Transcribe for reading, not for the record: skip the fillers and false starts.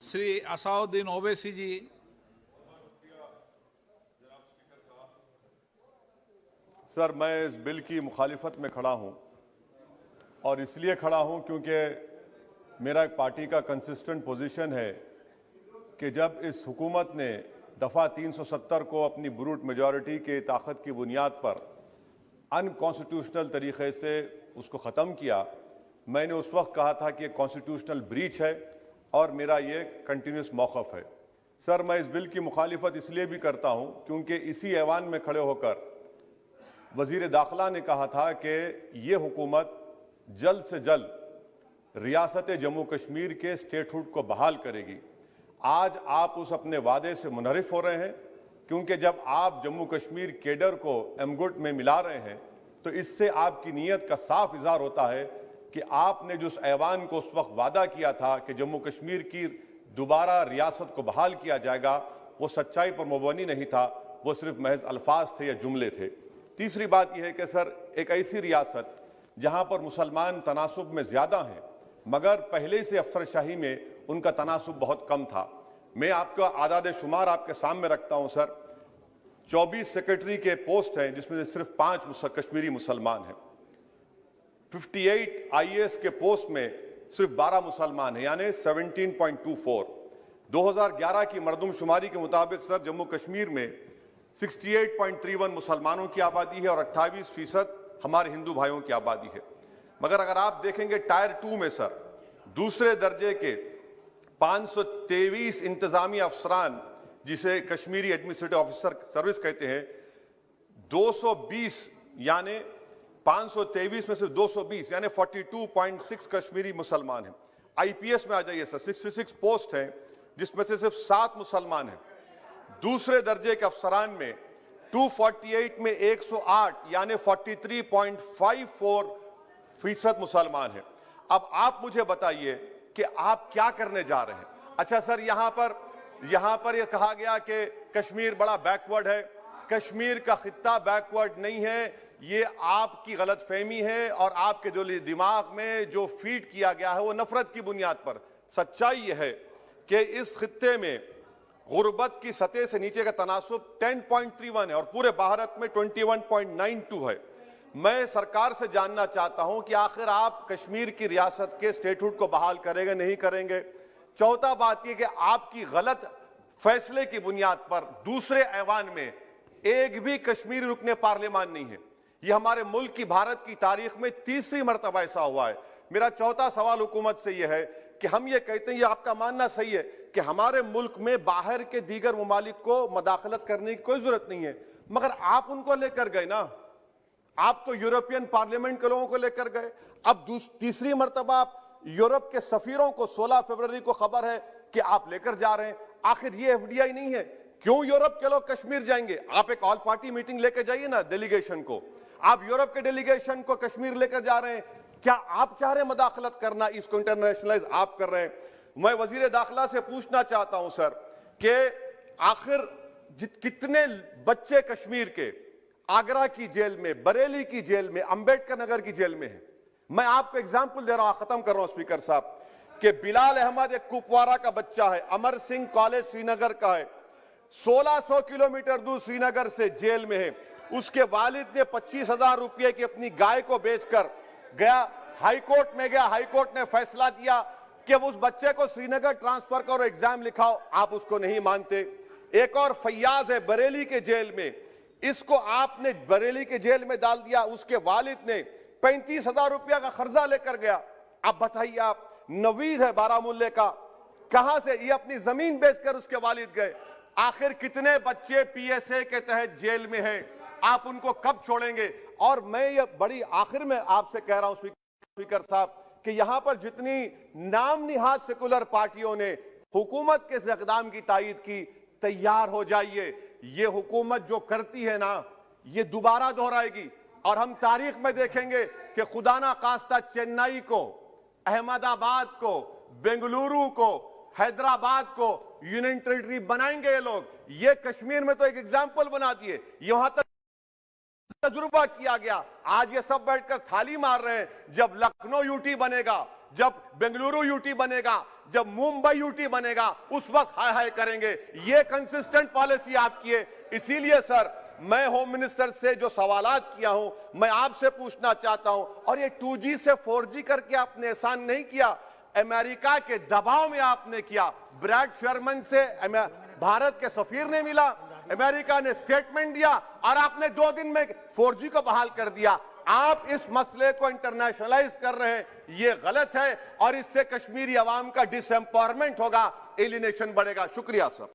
श्री असाउद्दीन ओवैसी जी। Sir, मैं इस bill की मुखालिफत में खड़ा हूं और इसलिए खड़ा हूं क्योंकि मेरा एक पार्टी का कंसिस्टेंट पोजीशन है कि जब इस हुकूमत ने दफ़ा 370 को अपनी ब्रूट मेजॉरिटी के ताकत की बुनियाद पर अनकॉन्स्टिट्यूशनल तरीके से उसको ख़त्म किया, मैंने उस वक्त कहा था कि ये कॉन्स्टिट्यूशनल ब्रीच है और मेरा ये कंटिन्यूस मौक़िफ़ है। सर, मैं इस बिल की मुखालिफत इसलिए भी करता हूं क्योंकि इसी ऐवान में खड़े होकर वज़ीर दाखिला ने कहा था कि ये हुकूमत जल्द से जल्द रियासत जम्मू कश्मीर के स्टेटहुड को बहाल करेगी। आज आप उस अपने वादे से मुनहरिफ हो रहे हैं क्योंकि जब आप जम्मू कश्मीर केडर को एमगुट में मिला रहे हैं तो इससे आपकी नीयत का साफ इज़हार होता है कि आपने जो उस ऐवान को उस वक्त वादा किया था कि जम्मू कश्मीर की दोबारा रियासत को बहाल किया जाएगा, वो सच्चाई पर मुबनी नहीं था, वो सिर्फ महज अल्फाज थे या जुमले थे। तीसरी बात यह है कि सर, एक ऐसी रियासत जहां पर मुसलमान तनासुब में ज़्यादा हैं मगर पहले से अफसरशाही में उनका तनासुब बहुत कम था। मैं आपका आदाद शुमार आपके सामने रखता हूं सर। 24 सेक्रेटरी के पोस्ट हैं जिसमें से सिर्फ 5 कश्मीरी मुसलमान हैं। 58 IAS के पोस्ट में सिर्फ 12 मुसलमान हैं, यानी 17.24। 2011 की मरदमशुमारी के मुताबिक सर जम्मू कश्मीर में 68.31 मुसलमानों की आबादी है और 28% हमारे हिंदू भाइयों की आबादी है। मगर अगर आप देखेंगे टायर 2 में सर दूसरे दर्जे के 523 इंतजामी अफसरान, जिसे कश्मीरी एडमिनिस्ट्रेटिव ऑफिसर सर्विस कहते हैं, 220 यानी 523 में से 220 यानी 42.6 कश्मीरी मुसलमान हैं। IPS में आ जाइए सर, 66 पोस्ट हैं जिसमें से सिर्फ 7 मुसलमान हैं। दूसरे दर्जे के अफसरान में 248 में 108 यानी 43.54% मुसलमान हैं। अब आप मुझे बताइए कि आप क्या करने जा रहे हैं। अच्छा सर, यहां पर यह कहा गया कि कश्मीर बड़ा बैकवर्ड है। कश्मीर का खित्ता बैकवर्ड नहीं है, ये आपकी गलतफहमी है और आपके जो दिमाग में जो फीड किया गया है वो नफरत की बुनियाद पर। सच्चाई यह है कि इस खित्ते में गुर्बत की सतह से नीचे का तनासुब 10.31 है और पूरे भारत में 21.92 है। मैं सरकार से जानना चाहता हूं कि आखिर आप कश्मीर की रियासत के स्टेटहुड को बहाल करेंगे, नहीं करेंगे। चौथा बात यह कि आपकी गलत फैसले की बुनियाद पर दूसरे ऐवान में एक भी कश्मीरी रुकने पार्लियामान नहीं है। यह हमारे मुल्क की, भारत की तारीख में तीसरी मरतबा ऐसा हुआ है। मेरा चौथा सवाल हुकूमत से यह है कि हम ये कहते हैं, ये आपका मानना सही है कि हमारे मुल्क में बाहर के दीगर ममालिक को मदाखलत करने की कोई जरूरत नहीं है, मगर आप उनको लेकर गए ना। आप तो यूरोपियन पार्लियामेंट के लोगों को लेकर गए। अब तीसरी मरतबा आप यूरोप के सफीरों को 16 फरवरी को खबर है कि आप लेकर जा रहे हैं। आखिर ये FDI नहीं है, क्यों यूरोप के लोग कश्मीर जाएंगे? आप एक ऑल पार्टी मीटिंग लेकर जाइए ना डेलीगेशन को। आप यूरोप के डेलीगेशन को कश्मीर लेकर जा रहे हैं, क्या आप चाह रहे हैं मदाखलत करना? इसको इंटरनेशनलाइज आप कर रहे हैं। मैं वजीर दाखिला से पूछना चाहता हूं सर कि आखिर कितने बच्चे कश्मीर के आगरा की जेल में, बरेली की जेल में, अंबेडकर नगर की जेल में हैं? मैं आपको एग्जाम्पल दे रहा हूं, खत्म कर रहा हूं स्पीकर साहब, कि बिलाल अहमद एक कुपवारा का बच्चा है, अमर सिंह कॉलेज श्रीनगर का है, 1600 किलोमीटर दूर श्रीनगर से जेल में है। उसके वालिद ने 25,000 रुपये की अपनी गाय को बेचकर गया, हाईकोर्ट में गया, हाईकोर्ट ने फैसला दिया कि उस बच्चे को श्रीनगर ट्रांसफर करो, एग्जाम लिखाओ। आप उसको नहीं मानते। एक और फैयाज है बरेली के जेल में, इसको आपने बरेली के जेल में डाल दिया। उसके वालिद ने 35,000 रुपया का कर्जा लेकर गया। अब बताइए आप, नवीद है बारामुल्ले का, कहां से ये अपनी जमीन बेचकर उसके वालिद गए। आखिर कितने बच्चे PSA के तहत जेल में हैं? आप उनको कब छोड़ेंगे? और मैं ये बड़ी आखिर में आपसे कह रहा हूं स्पीकर साहब कि यहां पर जितनी नाम निहाद सेकुलर पार्टियों ने हुकूमत के इस इक़दाम की तायीद की, तैयार हो जाइए। ये हुकूमत जो करती है ना, ये दोबारा दोहराएगी और हम तारीख में देखेंगे कि खुदा ना खास्ता चेन्नई को, अहमदाबाद को, बेंगलुरु को, हैदराबाद को यूनियन टेरिटरी बनाएंगे ये लोग। ये कश्मीर में तो एक एग्जाम्पल बना दिए, यहां तक तजुर्बा किया गया। आज ये सब बैठकर थाली मार रहे हैं। जब लखनऊ UT बनेगा, جب بنگلورو یوٹی بنے گا، جب ممبئی یوٹی بنے گا، اس وقت ہائے ہائے کریں گے۔ یہ کنسسٹنٹ پالیسی آپ کی ہے۔ اسی لیے سر میں ہوم منسٹر سے جو سوالات کیا ہوں، میں آپ سے پوچھنا چاہتا ہوں، اور یہ 2G سے 4G کر کے آپ نے احسان نہیں کیا، امریکہ کے دباؤ میں آپ نے کیا۔ بریڈ شرمن سے بھارت کے سفیر نے ملا، امریکہ نے سٹیٹمنٹ دیا، اور آپ نے 2 دن میں 4G کو بحال کر دیا۔ آپ اس مسئلے کو انٹرنیشنلائز کر رہے ہیں، یہ غلط ہے، اور اس سے کشمیری عوام کا ڈس ایمپاورمنٹ ہوگا، ایلینیشن بڑھے گا۔ شکریہ سر۔